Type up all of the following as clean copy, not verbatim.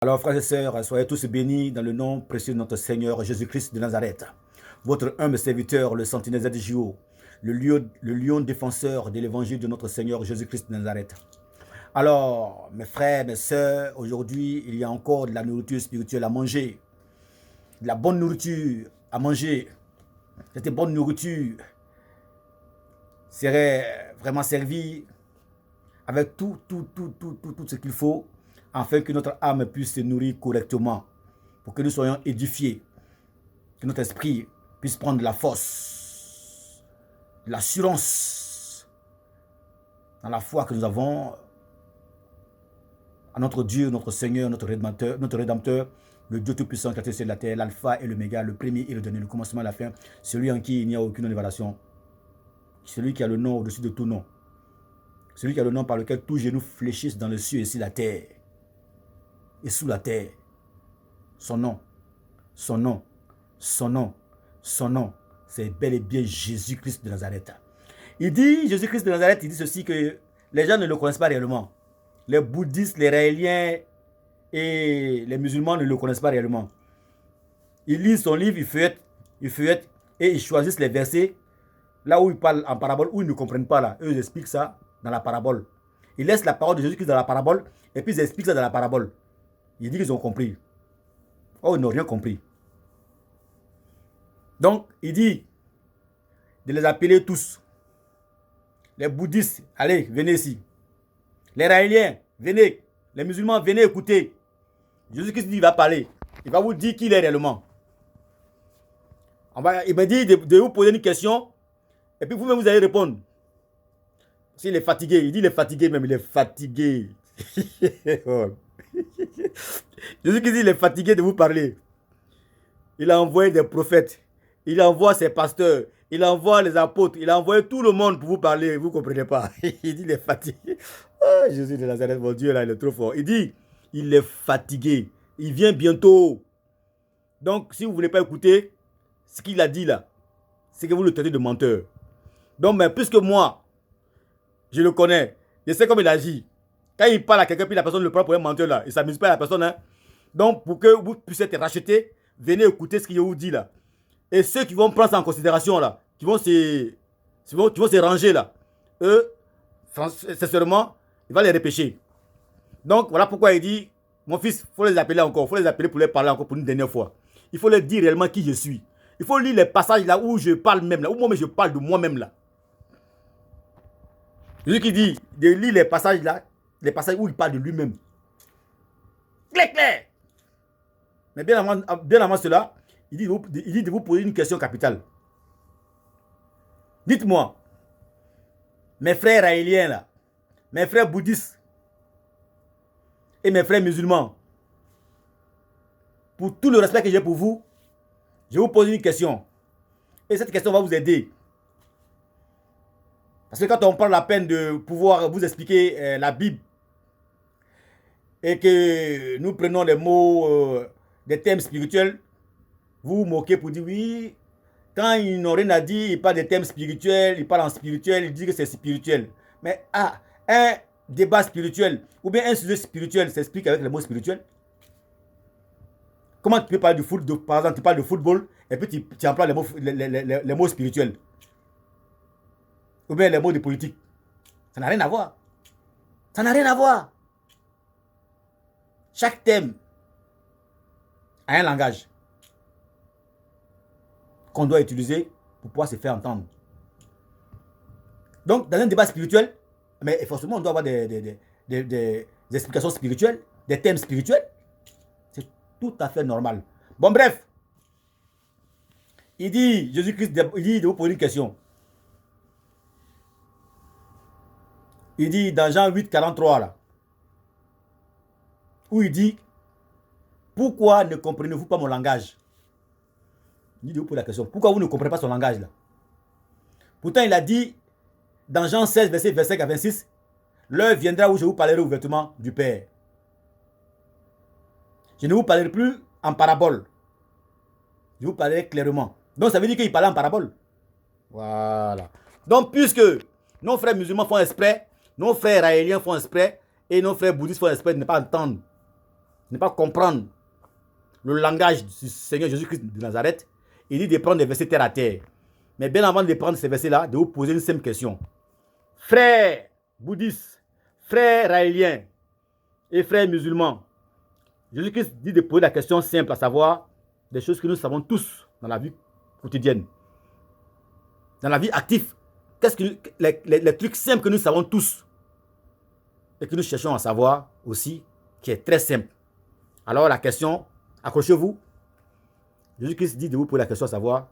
Alors, frères et sœurs, soyez tous bénis dans le nom précieux de notre Seigneur Jésus-Christ de Nazareth. Votre humble serviteur, le sentinelle ZJO, le lion défenseur de l'évangile de notre Seigneur Jésus-Christ de Nazareth. Alors, mes frères, mes sœurs, aujourd'hui, il y a encore de la nourriture spirituelle à manger. De la bonne nourriture à manger. Cette bonne nourriture serait vraiment servie avec tout ce qu'il faut afin que notre âme puisse se nourrir correctement, pour que nous soyons édifiés, que notre esprit puisse prendre de la force, de l'assurance dans la foi que nous avons à notre Dieu, notre Seigneur, notre Rédempteur, le Dieu Tout-Puissant qui a créé sur la terre, l'alpha et l'oméga, le premier et le dernier, le commencement et la fin, celui en qui il n'y a aucune évaluation, celui qui a le nom au-dessus de tout nom, celui qui a le nom par lequel tous genoux fléchissent dans le ciel et sur la terre. Et sous la terre, son nom, c'est bel et bien Jésus-Christ de Nazareth. Il dit, Jésus-Christ de Nazareth, il dit ceci, que les gens ne le connaissent pas réellement. Les bouddhistes, les raéliens et les musulmans ne le connaissent pas réellement. Ils lisent son livre, ils feuillettent et ils choisissent les versets là où ils parlent en parabole, où ils ne comprennent pas là. Eux, ils expliquent ça dans la parabole. Ils laissent la parole de Jésus-Christ dans la parabole et puis ils expliquent ça dans la parabole. Il dit qu'ils ont compris. Oh, ils n'ont rien compris. Donc, il dit de les appeler tous. Les bouddhistes, allez, venez ici. Les raéliens, venez. Les musulmans, venez écouter. Jésus-Christ dit, il va parler. Il va vous dire qui il est réellement. Il m'a dit de vous poser une question et puis vous-même, vous allez répondre. S'il est fatigué, il dit il est fatigué même, il est fatigué. Jésus-Christ dit il est fatigué de vous parler. Il a envoyé des prophètes, il envoie ses pasteurs, il envoie les apôtres, il a envoyé tout le monde pour vous parler, vous ne comprenez pas. Il dit il est fatigué. Oh, Jésus de Nazareth, mon Dieu là, il est trop fort. Il dit il est fatigué, il vient bientôt. Donc si vous ne voulez pas écouter ce qu'il a dit là, c'est que vous le traitez de menteur. Donc mais puisque moi, je le connais, je sais comment il agit. Quand il parle à quelqu'un, puis la personne le prend pour un menteur là, il ne s'amuse pas à la personne. Hein. Donc, pour que vous puissiez être racheté, venez écouter ce qu'il vous dit là. Et ceux qui vont prendre ça en considération là, qui vont se ranger là, eux, sincèrement, il va les repêcher. Donc, voilà pourquoi il dit, mon fils, il faut les appeler encore, il faut les appeler pour les parler encore pour une dernière fois. Il faut leur dire réellement qui je suis. Il faut lire les passages là où je parle même là, où moi je parle de moi-même là. Lui qui dit de lire les passages là, les passages où il parle de lui-même. Clair. Mais bien avant cela, il dit de vous poser une question capitale. Dites-moi, mes frères raéliens là, mes frères bouddhistes et mes frères musulmans, pour tout le respect que j'ai pour vous, je vous pose une question. Et cette question va vous aider. Parce que quand on prend la peine de pouvoir vous expliquer la Bible, et que nous prenons les mots, des thèmes spirituels, vous vous moquez pour dire oui, quand ils n'ont rien à dire, ils parlent des thèmes spirituels, ils parlent en spirituel, ils disent que c'est spirituel. Mais un débat spirituel ou bien un sujet spirituel s'explique avec les mots spirituels. Comment tu peux parler du foot, par exemple, tu parles de football et puis tu emploies les mots spirituels ou bien les mots de politique. Ça n'a rien à voir. Ça n'a rien à voir. Chaque thème a un langage qu'on doit utiliser pour pouvoir se faire entendre. Donc, dans un débat spirituel, mais forcément, on doit avoir des explications spirituelles, des thèmes spirituels. C'est tout à fait normal. Bon, bref. Il dit, Jésus-Christ, il dit de vous poser une question. Il dit dans Jean 8, 43, là, où il dit, pourquoi ne comprenez-vous pas mon langage? Il dit de vous poser la question, pourquoi vous ne comprenez pas son langage là? Pourtant, il a dit, dans Jean 16, verset 25 à 26, l'heure viendra où je vous parlerai ouvertement du Père. Je ne vous parlerai plus en parabole. Je vous parlerai clairement. Donc, ça veut dire qu'il parlait en parabole. Voilà. Donc, puisque nos frères musulmans font exprès, nos frères raéliens font exprès, et nos frères bouddhistes font exprès de ne pas entendre ne pas comprendre le langage du Seigneur Jésus-Christ de Nazareth, il dit de prendre des versets terre à terre. Mais bien avant de prendre ces versets-là, de vous poser une simple question. Frères bouddhistes, frères raéliens et frères musulmans, Jésus-Christ dit de poser la question simple, à savoir des choses que nous savons tous dans la vie quotidienne, dans la vie active. Qu'est-ce que les trucs simples que nous savons tous et que nous cherchons à savoir aussi, qui est très simple. Alors la question, accrochez-vous. Jésus-Christ dit de vous poser la question à savoir,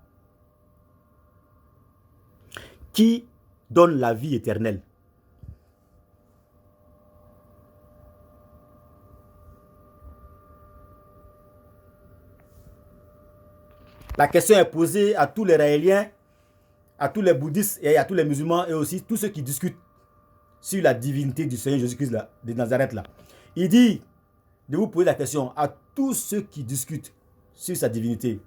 qui donne la vie éternelle? La question est posée à tous les raéliens, à tous les bouddhistes et à tous les musulmans et aussi tous ceux qui discutent sur la divinité du Seigneur Jésus-Christ de Nazareth là. Il dit de vous poser la question à tous ceux qui discutent sur sa divinité.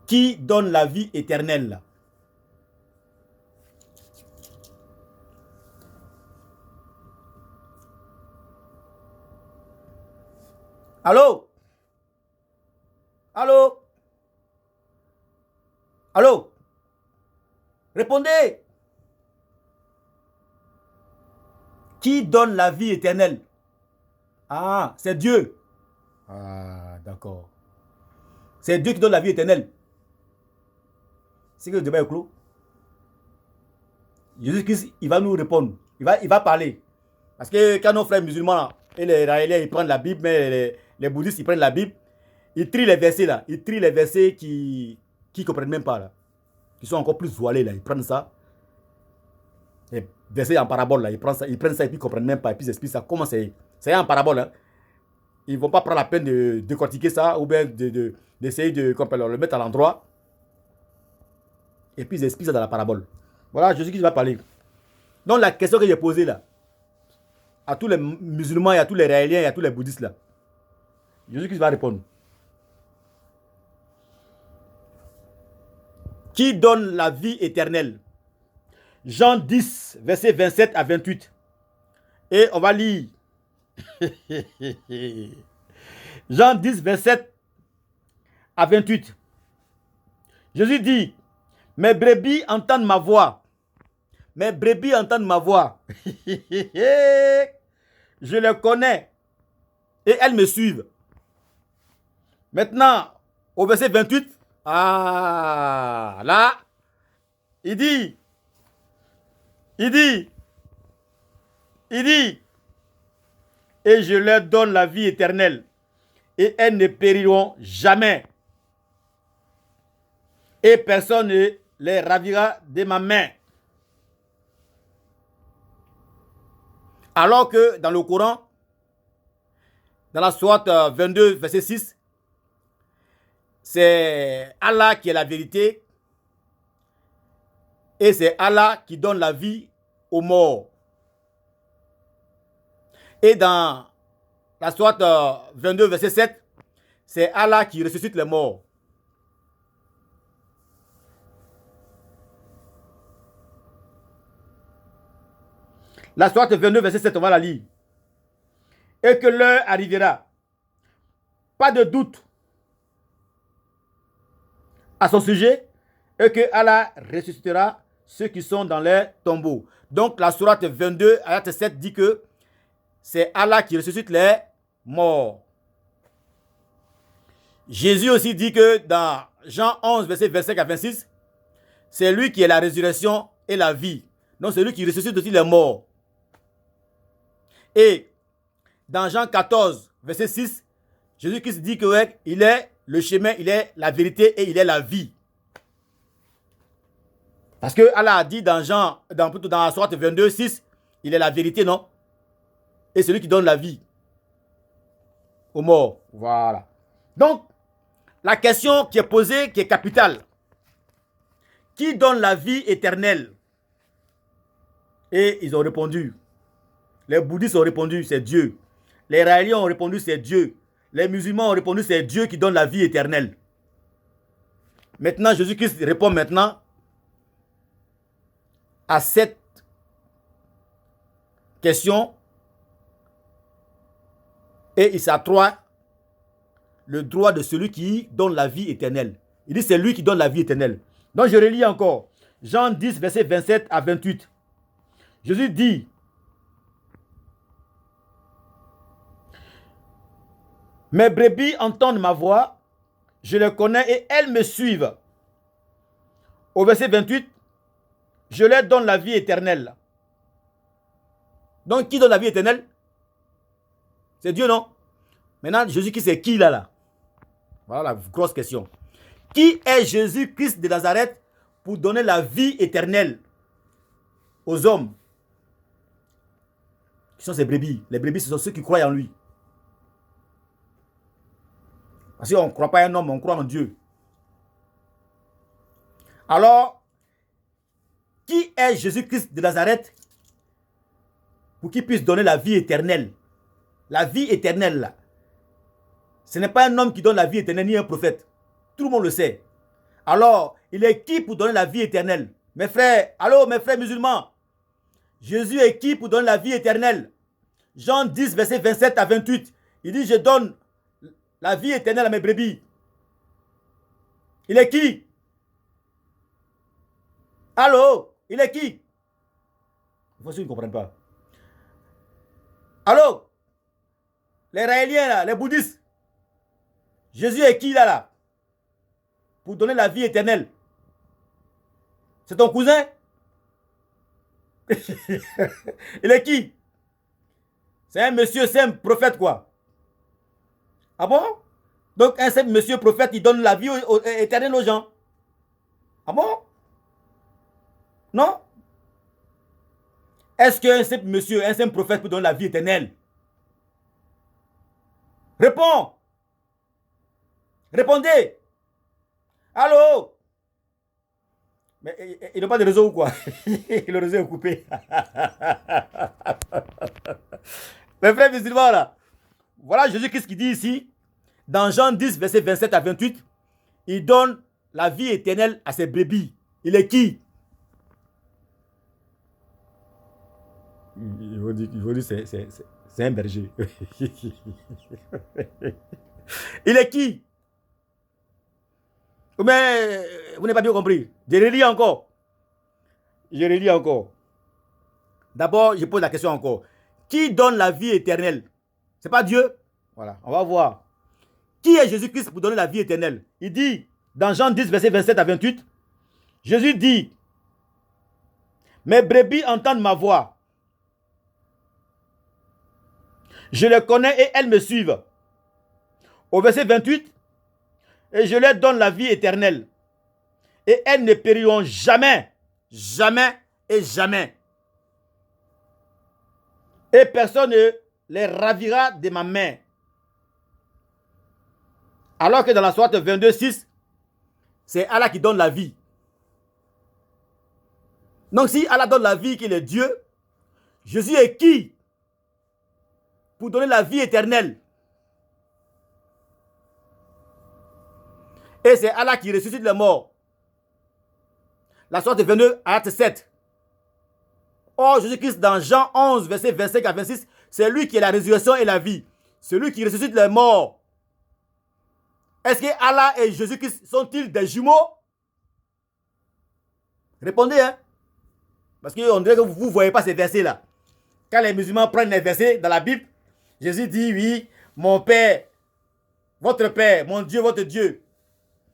Qui donne la vie éternelle là? Allô? Allô? Allô? Répondez! Qui donne la vie éternelle? Ah, c'est Dieu. Ah, d'accord. C'est Dieu qui donne la vie éternelle. C'est que le débat est clos. Jésus-Christ, il va nous répondre. Il va parler. Parce que quand nos frères musulmans et les Israéliens, ils prennent la Bible, mais les bouddhistes, ils prennent la Bible, ils trient les versets là. Ils trient les versets qui ne comprennent même pas là. Qui sont encore plus voilés là. Ils prennent ça. Les versets en parabole là. Ils prennent ça et puis ils ne comprennent même pas. Et puis ils expliquent ça. Comment c'est en parabole hein. Ils ne vont pas prendre la peine de décortiquer ça ou bien d'essayer de le mettre à l'endroit. Et puis ils expliquent ça dans la parabole. Voilà, Jésus-Christ va parler. Donc la question que j'ai posée là, à tous les musulmans et à tous les raéliens et à tous les bouddhistes là, Jésus-Christ va répondre. Qui donne la vie éternelle? Jean 10, verset 27 à 28. Et on va lire. Jean 10, 27 à 28. Jésus dit, mes brebis entendent ma voix. Mes brebis entendent ma voix. Je les connais. Et elles me suivent. Maintenant, au verset 28. Ah, là, il dit, et je leur donne la vie éternelle, et elles ne périront jamais, et personne ne les ravira de ma main. Alors que dans le Coran, dans la sourate 22, verset 6, c'est Allah qui est la vérité et c'est Allah qui donne la vie aux morts. Et dans la sourate 22, verset 7, c'est Allah qui ressuscite les morts. La sourate 22, verset 7, on va la lire. Et que l'heure arrivera, pas de doute à son sujet, et que Allah ressuscitera ceux qui sont dans les tombeaux. Donc la sourate 22, ayat 7 dit que c'est Allah qui ressuscite les morts. Jésus aussi dit que dans Jean 11, verset 25 à 26, c'est lui qui est la résurrection et la vie. Donc c'est lui qui ressuscite aussi les morts. Et dans Jean 14, verset 6, Jésus-Christ dit qu'il est le chemin, il est la vérité et il est la vie. Parce que Allah a dit dans la sourate 22, 6, il est la vérité, non? Et celui qui donne la vie aux morts. Voilà. Donc, la question qui est posée, qui est capitale. Qui donne la vie éternelle? Et ils ont répondu. Les bouddhistes ont répondu, c'est Dieu. Les raéliens ont répondu, c'est Dieu. Les musulmans ont répondu, c'est Dieu qui donne la vie éternelle. Maintenant, Jésus-Christ répond maintenant à cette question Et il s'accroît le droit de celui qui donne la vie éternelle. Il dit c'est lui qui donne la vie éternelle. Donc je relis encore. Jean 10, verset 27 à 28. Jésus dit, mes brebis entendent ma voix, je les connais et elles me suivent. Au verset 28, je leur donne la vie éternelle. Donc qui donne la vie éternelle? C'est Dieu, non? Maintenant, Jésus-Christ, c'est qui là? Voilà la grosse question. Qui est Jésus-Christ de Nazareth pour donner la vie éternelle aux hommes? Qui sont ces brebis? Les brebis, ce sont ceux qui croient en lui. Parce qu'on ne croit pas en un homme, on croit en Dieu. Alors, qui est Jésus-Christ de Nazareth pour qu'il puisse donner la vie éternelle? La vie éternelle, là. Ce n'est pas un homme qui donne la vie éternelle, ni un prophète. Tout le monde le sait. Alors, il est qui pour donner la vie éternelle? Mes frères, allô, mes frères musulmans. Jésus est qui pour donner la vie éternelle? Jean 10, verset 27 à 28. Il dit, je donne la vie éternelle à mes brebis. Il est qui? Allô? Il est qui? Vous ne comprenez pas. Allô? Les Raéliens là, les bouddhistes. Jésus est qui là? Pour donner la vie éternelle. C'est ton cousin? Il est qui? C'est un monsieur, c'est un prophète quoi. Ah bon? Donc un simple monsieur prophète, il donne la vie éternelle aux gens. Ah bon? Non? Est-ce qu'un simple monsieur, un simple prophète peut donner la vie éternelle? Réponds! Répondez! Allô? Mais il n'a pas de réseau ou quoi? Le réseau est coupé. Mes frères musulmans là, voilà Jésus-Christ qui dit ici, dans Jean 10, verset 27 à 28, il donne la vie éternelle à ses brebis. Il est qui? Il faut dire c'est un berger. Il est qui? Mais vous n'avez pas bien compris. Je relis encore. D'abord, je pose la question encore. Qui donne la vie éternelle? C'est pas Dieu? Voilà, on va voir. Qui est Jésus-Christ pour donner la vie éternelle? Il dit, dans Jean 10, verset 27 à 28, Jésus dit, mes brebis entendent ma voix. Je les connais et elles me suivent. Au verset 28, et je leur donne la vie éternelle. Et elles ne périront jamais, jamais et jamais. Et personne ne les ravira de ma main. Alors que dans la sourate 22, 6, c'est Allah qui donne la vie. Donc si Allah donne la vie, qu'il est Dieu, Jésus est qui pour donner la vie éternelle? Et c'est Allah qui ressuscite les morts. La sourate 22, ayat 7. Or, Jésus-Christ, dans Jean 11, verset 25 à 26, c'est lui qui est la résurrection et la vie. Celui qui ressuscite les morts. Est-ce que Allah et Jésus-Christ sont-ils des jumeaux? Répondez, hein. Parce qu'on dirait que vous ne voyez pas ces versets-là. Quand les musulmans prennent les versets dans la Bible, Jésus dit, oui, mon Père, votre Père, mon Dieu, votre Dieu.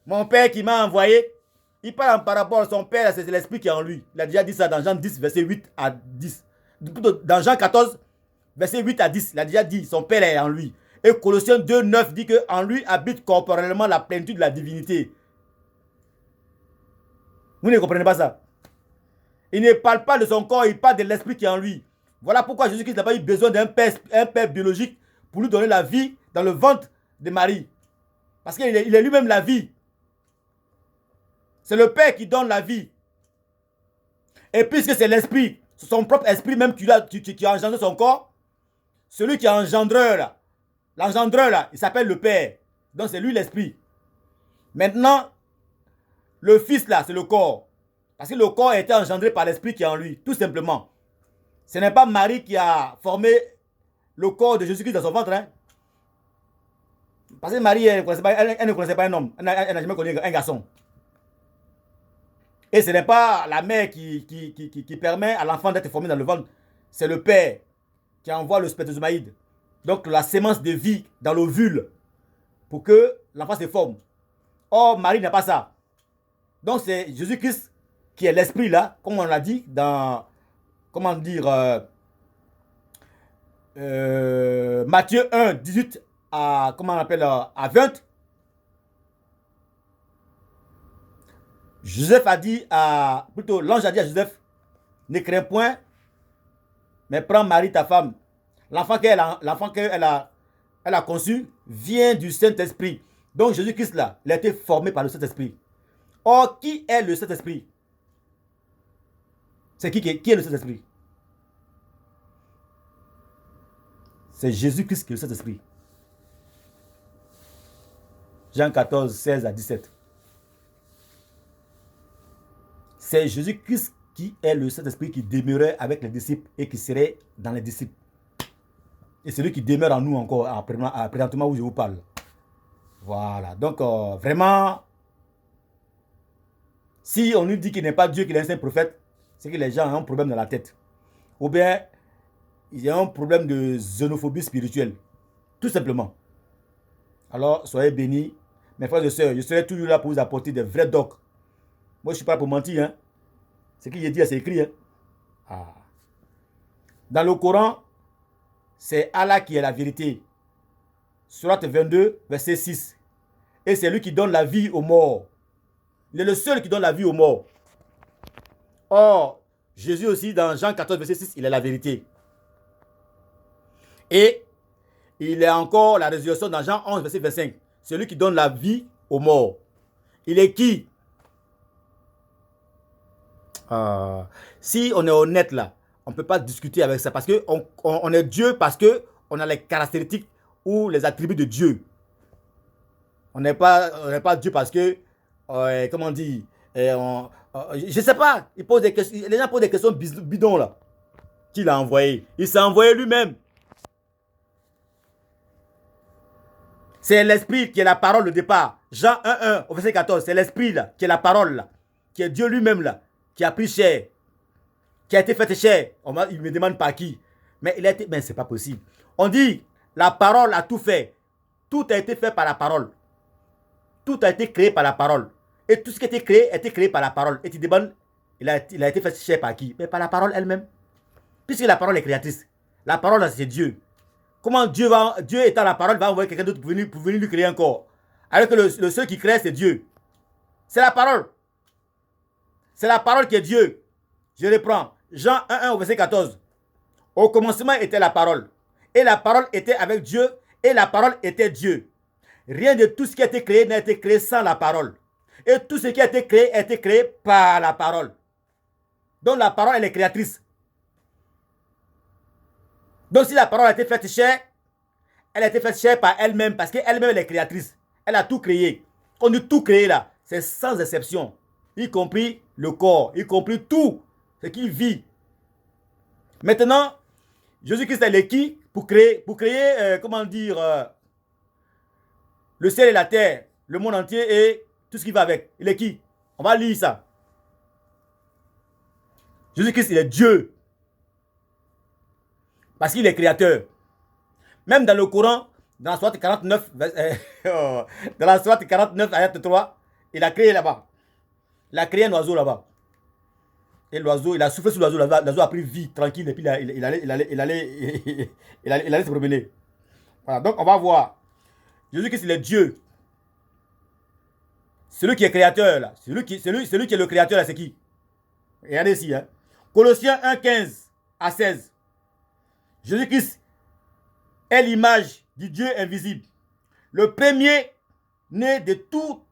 Mon Père qui m'a envoyé, il parle en parabole. Son Père, c'est l'Esprit qui est en lui. Il a déjà dit ça dans Jean 10, verset 8 à 10. Dans Jean 14, verset 8 à 10, il a déjà dit son Père est en lui. Et Colossiens 2, 9 dit qu'en lui habite corporellement la plénitude de la divinité. Vous ne comprenez pas ça? Il ne parle pas de son corps, il parle de l'Esprit qui est en lui. Voilà pourquoi Jésus-Christ n'a pas eu besoin d'un père biologique pour lui donner la vie dans le ventre de Marie. Parce qu'il est lui-même la vie. C'est le Père qui donne la vie. Et puisque c'est l'Esprit, c'est son propre esprit même qui a engendré son corps, celui qui est engendreur là, l'engendreur là, il s'appelle le Père. Donc c'est lui l'Esprit. Maintenant, le Fils là, c'est le corps. Parce que le corps a été engendré par l'Esprit qui est en lui, tout simplement. Ce n'est pas Marie qui a formé le corps de Jésus-Christ dans son ventre. Hein. Parce que Marie, elle ne connaissait pas un homme. Elle n'a jamais connu un garçon. Et ce n'est pas la mère qui permet à l'enfant d'être formé dans le ventre. C'est le père qui envoie le spermatozoïde. Donc la sémence de vie dans l'ovule pour que l'enfant se forme. Or, Marie n'a pas ça. Donc c'est Jésus-Christ qui est l'esprit là, comme on l'a dit dans, comment dire, Matthieu 1, 18 à, comment on appelle, à 20. Joseph a dit à, plutôt l'ange a dit à Joseph, ne crains point, mais prends Marie ta femme. L'enfant qu'elle a conçu vient du Saint-Esprit. Donc Jésus-Christ là, il a été formé par le Saint-Esprit. Or, qui est le Saint-Esprit? C'est qui est le Saint-Esprit? C'est Jésus-Christ qui est le Saint-Esprit. Jean 14, 16 à 17. C'est Jésus-Christ qui est le Saint-Esprit qui demeurait avec les disciples et qui serait dans les disciples. Et c'est lui qui demeure en nous encore, présentement où je vous parle. Voilà. Donc, vraiment, si on nous dit qu'il n'est pas Dieu, qu'il est un saint prophète, c'est que les gens ont un problème dans la tête. Ou bien, il y a un problème de xénophobie spirituelle. Tout simplement. Alors, soyez bénis. Mes frères et sœurs, je serai toujours là pour vous apporter des vrais docs. Moi, je ne suis pas là pour mentir. Hein. Ce qu'il dit, c'est écrit. Hein. Ah. Dans le Coran, c'est Allah qui est la vérité. Sourate 22, verset 6. Et c'est lui qui donne la vie aux morts. Il est le seul qui donne la vie aux morts. Or, Jésus aussi, dans Jean 14, verset 6, il est la vérité. Et il est encore la résurrection dans Jean 11, verset 25. C'est lui qui donne la vie aux morts. Il est qui? Si on est honnête là, on ne peut pas discuter avec ça. Parce qu'on est Dieu parce qu'on a les caractéristiques ou les attributs de Dieu. On n'est pas Dieu parce que, comment on dit, je ne sais pas, les gens posent des questions bidons là. Qui l'a envoyé? Il s'est envoyé lui-même. C'est l'esprit qui est la parole au départ. Jean 1, au verset 14, c'est l'esprit là, qui est la parole là, qui est Dieu lui-même là, qui a pris chair, qui a été fait chair. Il me demande par qui. Mais il a été, mais c'est pas possible. On dit, la parole a tout fait. Tout a été fait par la parole. Tout a été créé par la parole. Et tout ce qui a été créé par la parole. Et tu demandes, il a été fait chair par qui? Mais par la parole elle-même. Puisque la parole est créatrice. La parole, c'est Dieu. Comment Dieu étant la parole, va envoyer quelqu'un d'autre pour venir lui créer un corps? Alors que le seul qui crée, c'est Dieu. C'est la parole. C'est la parole qui est Dieu. Je reprends. Jean 1, au verset 14. Au commencement était la parole. Et la parole était avec Dieu. Et la parole était Dieu. Rien de tout ce qui a été créé n'a été créé sans la parole. Et tout ce qui a été créé par la parole. Donc la parole, elle est créatrice. Donc si la parole a été faite chair, elle a été faite chair par elle-même parce qu'elle-même elle est créatrice. Elle a tout créé. On dit tout créé là, c'est sans exception. Y compris le corps, y compris tout ce qui vit. Maintenant, Jésus-Christ est qui pour créer comment dire, le ciel et la terre, le monde entier et tout ce qui va avec. Il est qui? On va lire ça. Jésus-Christ, il est Dieu. Parce qu'il est créateur. Même dans le Coran, dans la sourate 49, dans la sourate 49, ayat 3, il a créé là-bas. Il a créé un oiseau là-bas. Et l'oiseau, il a soufflé sur l'oiseau. L'oiseau a pris vie, tranquille, et puis il allait se promener. Voilà, donc on va voir. Jésus-Christ, il est Dieu. Celui qui est créateur, là. Celui qui est le créateur, là, c'est qui? Regardez ici, hein. Colossiens 1, 15 à 16. Jésus-Christ est l'image du Dieu invisible. Le premier né de toute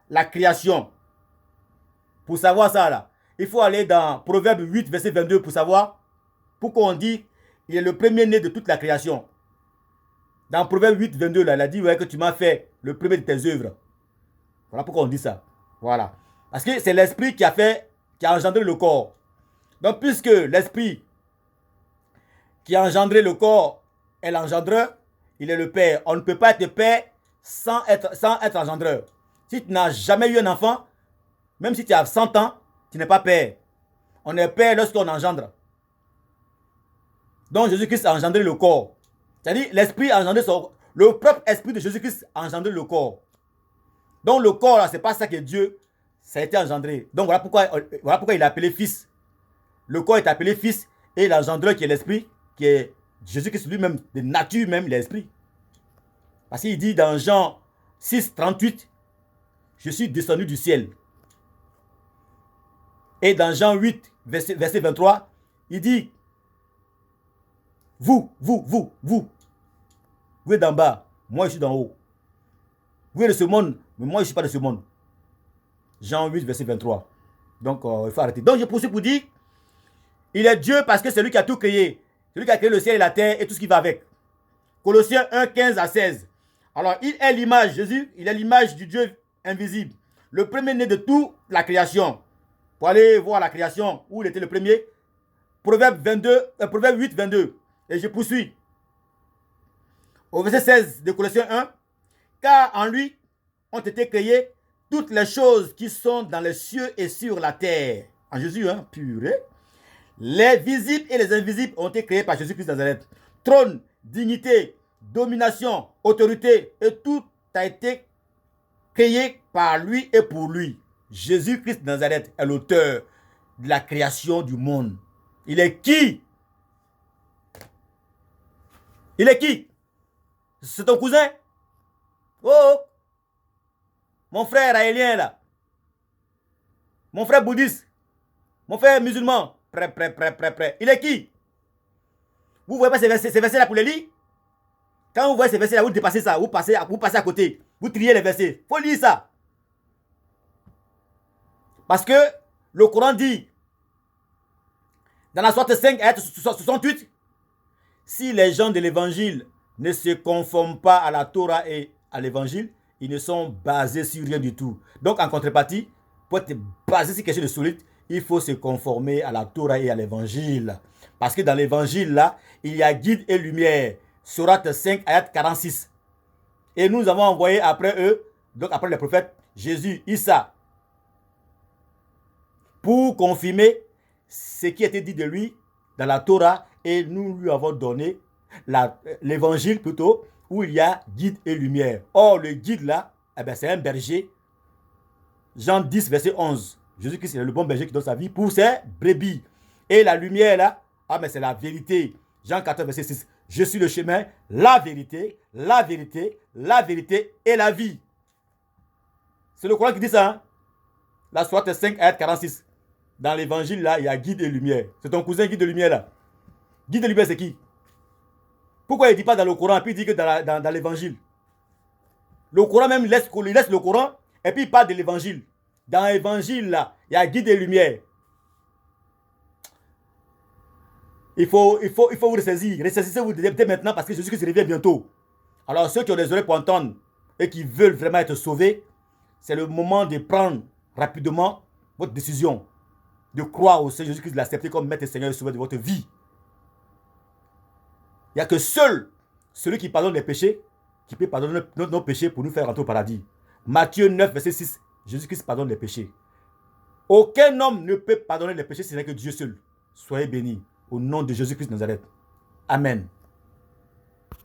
la création. Pour savoir ça, là, il faut aller dans Proverbe 8, verset 22 pour savoir pourquoi on dit qu'il est le premier né de toute la création. Dans Proverbe 8, 22, là, il a dit ouais, que tu m'as fait le premier de tes œuvres. Voilà pourquoi on dit ça. Voilà. Parce que c'est l'esprit qui a engendré le corps. Donc, puisque l'esprit qui a engendré le corps est l'engendreur, il est le père. On ne peut pas être père sans être engendreur. Si tu n'as jamais eu un enfant, même si tu as 100 ans, tu n'es pas père. On est père lorsqu'on engendre. Donc Jésus-Christ a engendré le corps. C'est-à-dire l'esprit a engendré le propre esprit de Jésus-Christ a engendré le corps. Donc le corps, là, c'est pas ça que Dieu, ça a été engendré. Donc voilà pourquoi il est appelé fils. Le corps est appelé fils et l'engendreur qui est l'esprit, qui est Jésus-Christ lui-même, de nature même, l'esprit. Parce qu'il dit dans Jean 6, 38, je suis descendu du ciel. Et dans Jean 8, verset 23, il dit, vous êtes d'en bas, moi je suis d'en haut. Vous êtes de ce monde, mais moi je ne suis pas de ce monde. Jean 8, verset 23. Donc il faut arrêter. Donc je poursuis pour dire, il est Dieu parce que c'est lui qui a tout créé. C'est lui qui a créé le ciel et la terre et tout ce qui va avec. Colossiens 1, 15 à 16. Alors il est l'image, Jésus, il est l'image du Dieu invisible. Le premier-né de toute la création. Pour aller voir la création, où il était le premier. Proverbe 8, 22. Et je poursuis. Au verset 16 de Colossiens 1. Car en lui ont été créées toutes les choses qui sont dans les cieux et sur la terre. En Jésus, hein, purée. Les visibles et les invisibles ont été créés par Jésus-Christ de Nazareth. Trône, dignité, domination, autorité, et tout a été créé par lui et pour lui. Jésus-Christ de Nazareth est l'auteur de la création du monde. Il est qui? Il est qui? C'est ton cousin? Oh! Mon frère aélien là. Mon frère bouddhiste. Mon frère musulman. Prêt. Il est qui? Vous voyez pas ces versets là pour les lire? Quand vous voyez ces versets là, vous dépassez ça, vous passez à côté. Vous triez les versets. Faut lire ça. Parce que le Coran dit, dans la sourate 5, ayat 68, si les gens de l'évangile ne se conforment pas à la Torah et à l'évangile, ils ne sont basés sur rien du tout. Donc en contrepartie, pour être basé sur quelque chose de solide, il faut se conformer à la Torah et à l'évangile. Parce que dans l'évangile là, il y a guide et lumière. Sourate 5, ayat 46. Et nous avons envoyé après eux, donc après les prophètes, Jésus, Issa, pour confirmer ce qui était dit de lui dans la Torah, et nous lui avons donné l'évangile plutôt, où il y a guide et lumière. Or, le guide là, eh ben, c'est un berger. Jean 10, verset 11. Jésus-Christ est le bon berger qui donne sa vie pour ses brebis. Et la lumière là, ah mais c'est la vérité. Jean 14, verset 6. Je suis le chemin, la vérité et la vie. C'est le Coran qui dit ça. Hein? La sourate 5, ayat 46. Dans l'évangile là, il y a guide et lumière. C'est ton cousin guide de lumière là. Guide de lumière, c'est qui? Pourquoi il ne dit pas dans le Coran, puis il dit que dans l'évangile? Le Coran même, il laisse le Coran, et puis il parle de l'évangile. Dans l'évangile, là, il y a guide et lumière. Il faut vous ressaisir. Ressaisissez-vous dès maintenant, parce que Jésus-Christ revient bientôt. Alors, ceux qui ont des oreilles pour entendre, et qui veulent vraiment être sauvés, c'est le moment de prendre rapidement votre décision. De croire au Seigneur Jésus-Christ, de l'accepter comme maître et Seigneur et sauveur de votre vie. Il n'y a que seul celui qui pardonne les péchés, qui peut pardonner nos péchés pour nous faire rentrer au paradis. Matthieu 9, verset 6, Jésus-Christ pardonne les péchés. Aucun homme ne peut pardonner les péchés, ce n'est que Dieu seul. Soyez bénis au nom de Jésus-Christ de Nazareth. Amen.